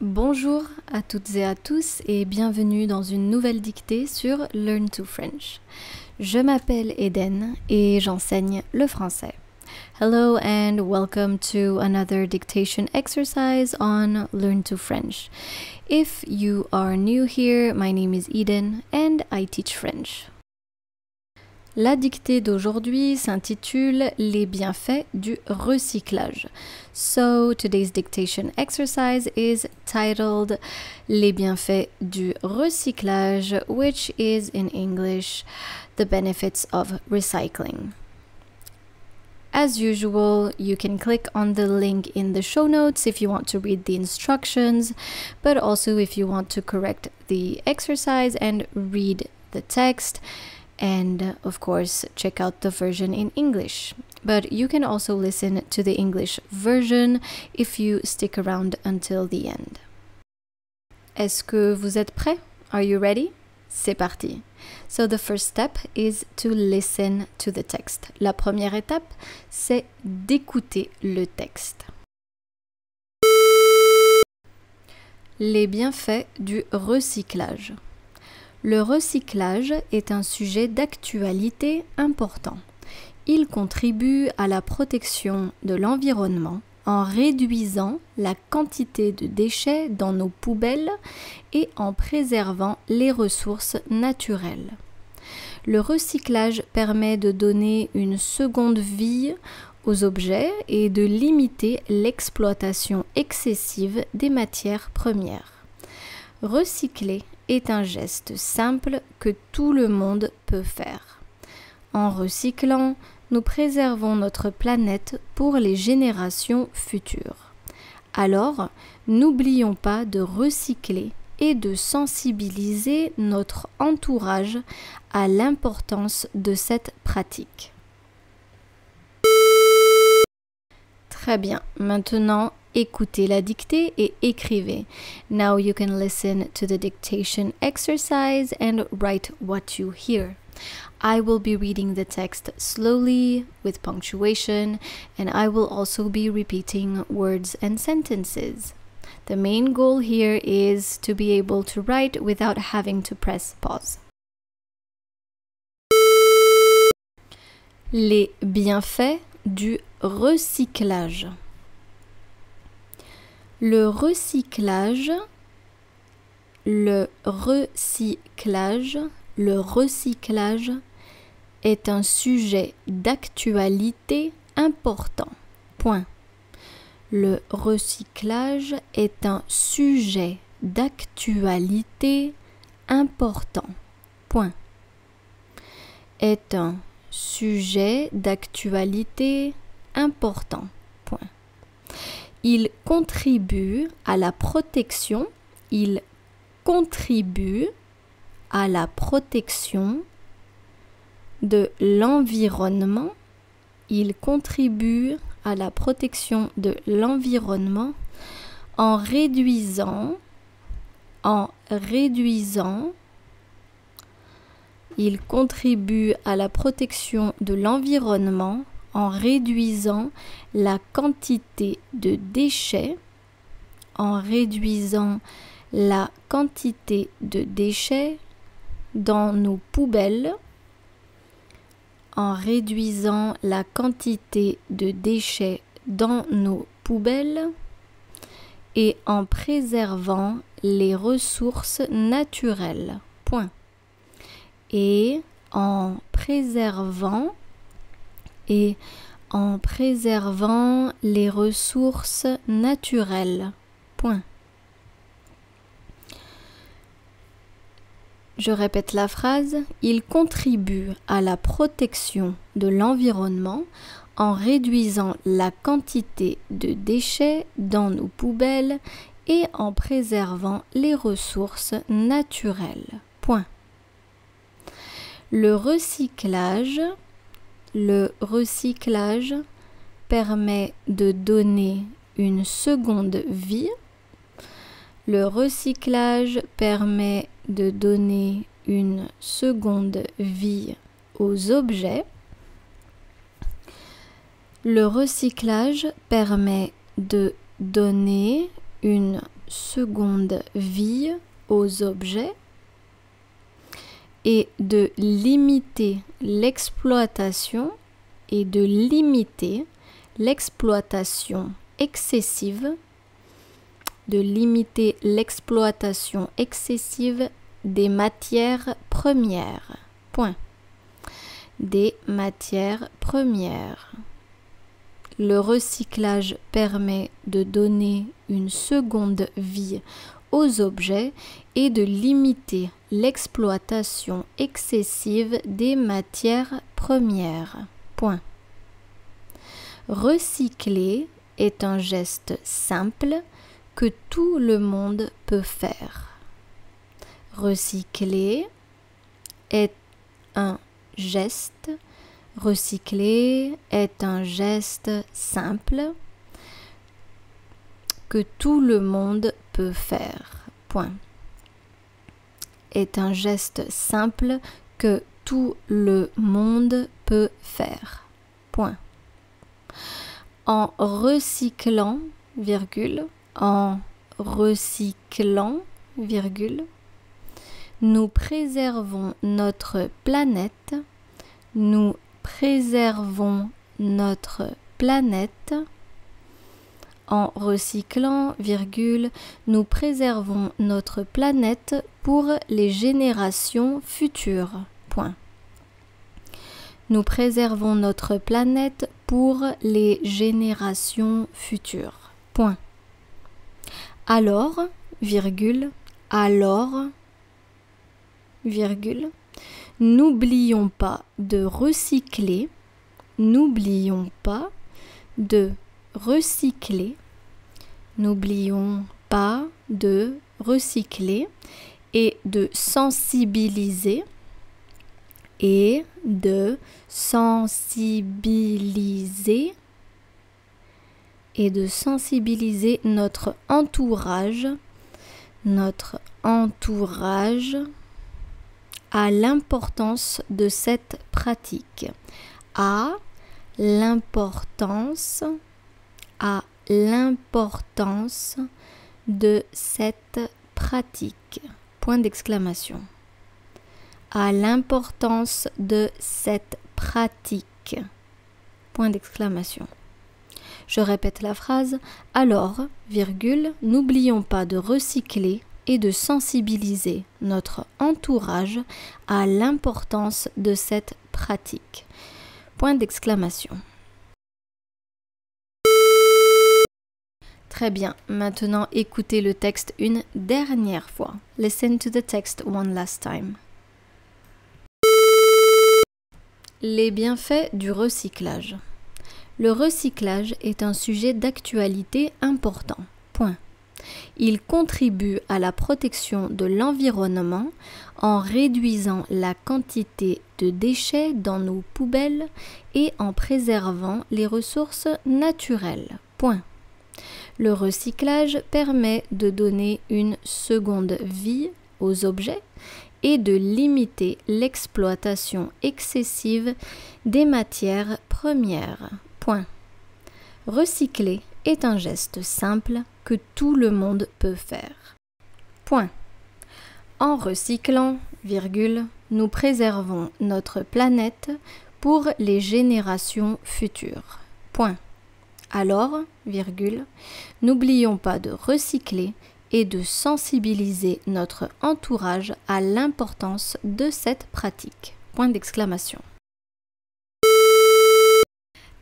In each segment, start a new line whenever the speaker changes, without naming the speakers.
Bonjour à toutes et à tous et bienvenue dans une nouvelle dictée sur Learn to French. Je m'appelle Eden et j'enseigne le français. Hello and welcome to another dictation exercise on Learn to French. If you are new here, my name is Eden and I teach French. La dictée d'aujourd'hui s'intitule Les bienfaits du recyclage. So today's dictation exercise is titled Les bienfaits du recyclage, which is in English the benefits of recycling. As usual, you can click on the link in the show notes if you want to read the instructions, but also if you want to correct the exercise and read the text. And of course, check out the version in English. But you can also listen to the English version if you stick around until the end. Est-ce que vous êtes prêts? Are you ready? C'est parti. So the first step is to listen to the text. La première étape, c'est d'écouter le texte. Les bienfaits du recyclage. Le recyclage est un sujet d'actualité important. Il contribue à la protection de l'environnement en réduisant la quantité de déchets dans nos poubelles et en préservant les ressources naturelles. Le recyclage permet de donner une seconde vie aux objets et de limiter l'exploitation excessive des matières premières. Recycler est un geste simple que tout le monde peut faire. En recyclant, nous préservons notre planète pour les générations futures. Alors, n'oublions pas de recycler et de sensibiliser notre entourage à l'importance de cette pratique. Très bien, maintenant, écoutez la dictée et écrivez. Now you can listen to the dictation exercise and write what you hear. I will be reading the text slowly with punctuation, and I will also be repeating words and sentences. The main goal here is to be able to write without having to press pause. Les bienfaits du recyclage. Le recyclage est un sujet d'actualité important. Point. Le recyclage est un sujet d'actualité important. Point. Est un sujet d'actualité important. Point. Il contribue à la protection. Il contribue à la protection de l'environnement. Il contribue à la protection de l'environnement en réduisant. Il contribue à la protection de l'environnement en réduisant la quantité de déchets, dans nos poubelles, et en préservant les ressources naturelles. Point. Et en préservant les ressources naturelles. Point. Je répète la phrase. Il contribue à la protection de l'environnement en réduisant la quantité de déchets dans nos poubelles et en préservant les ressources naturelles. Point. Le recyclage permet de donner une seconde vie. Le recyclage permet de donner une seconde vie aux objets. Le recyclage permet de donner une seconde vie aux objets et de limiter l'exploitation excessive des matières premières. Point. Des matières premières. Le recyclage permet de donner une seconde vie aux objets et de limiter l'exploitation excessive des matières premières. Point. Recycler est un geste simple que tout le monde peut faire. Recycler est un geste simple que tout le monde peut faire. Point. Est un geste simple que tout le monde peut faire. Point. En recyclant, nous préservons notre planète. En recyclant, nous préservons notre planète pour les générations futures. Point. Nous préservons notre planète pour les générations futures. Point. Alors, n'oublions pas de recycler. N'oublions pas de recycler et de sensibiliser notre entourage à l'importance de cette pratique. À l'importance de cette pratique. Point d'exclamation. À l'importance de cette pratique. Point d'exclamation. Je répète la phrase. Alors, n'oublions pas de recycler et de sensibiliser notre entourage à l'importance de cette pratique. Point d'exclamation. Très bien, maintenant écoutez le texte une dernière fois. Listen to the text one last time. Les bienfaits du recyclage. Le recyclage est un sujet d'actualité important. Point. Il contribue à la protection de l'environnement en réduisant la quantité de déchets dans nos poubelles et en préservant les ressources naturelles. Point. Le recyclage permet de donner une seconde vie aux objets et de limiter l'exploitation excessive des matières premières. Point. Recycler est un geste simple que tout le monde peut faire. Point. En recyclant, nous préservons notre planète pour les générations futures. Point. Alors, n'oublions pas de recycler et de sensibiliser notre entourage à l'importance de cette pratique. Point d'exclamation.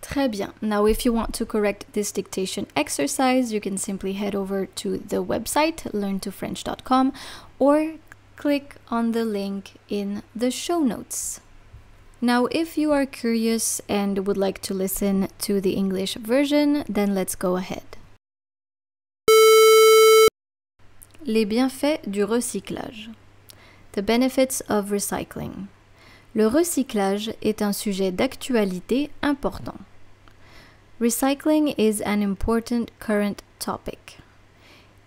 Très bien. Now, if you want to correct this dictation exercise, you can simply head over to the website learntofrench.com or click on the link in the show notes. Now, if you are curious and would like to listen to the English version, then let's go ahead. Les bienfaits du recyclage. The benefits of recycling. Le recyclage est un sujet d'actualité important. Recycling is an important current topic.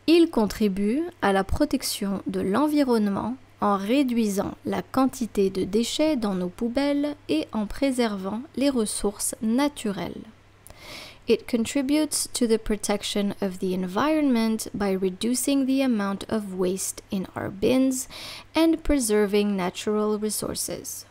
Il contribue à la protection de l'environnement en réduisant la quantité de déchets dans nos poubelles et en préservant les ressources naturelles. It contributes to the protection of the environment by reducing the amount of waste in our bins and preserving natural resources.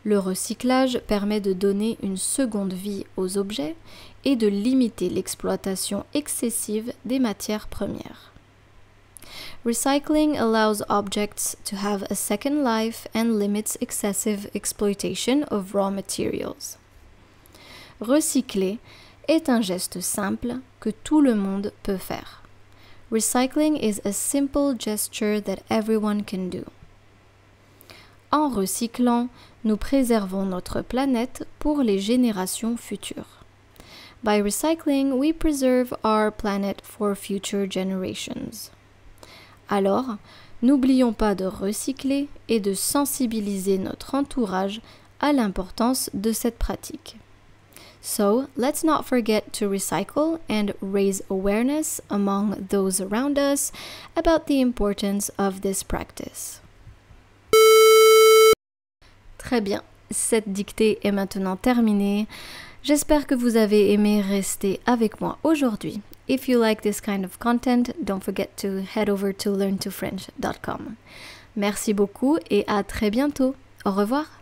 Le recyclage permet de donner une seconde vie aux objets et de limiter l'exploitation excessive des matières premières. Recycling allows objects to have a second life and limits excessive exploitation of raw materials. Recycler est un geste simple que tout le monde peut faire. Recycling is a simple gesture that everyone can do. En recyclant, nous préservons notre planète pour les générations futures. By recycling, we preserve our planet for future generations. Alors, n'oublions pas de recycler et de sensibiliser notre entourage à l'importance de cette pratique. So, let's not forget to recycle and raise awareness among those around us about the importance of this practice. Très bien, cette dictée est maintenant terminée. J'espère que vous avez aimé rester avec moi aujourd'hui. If you like this kind of content, don't forget to head over to learntofrench.com. Merci beaucoup et à très bientôt. Au revoir.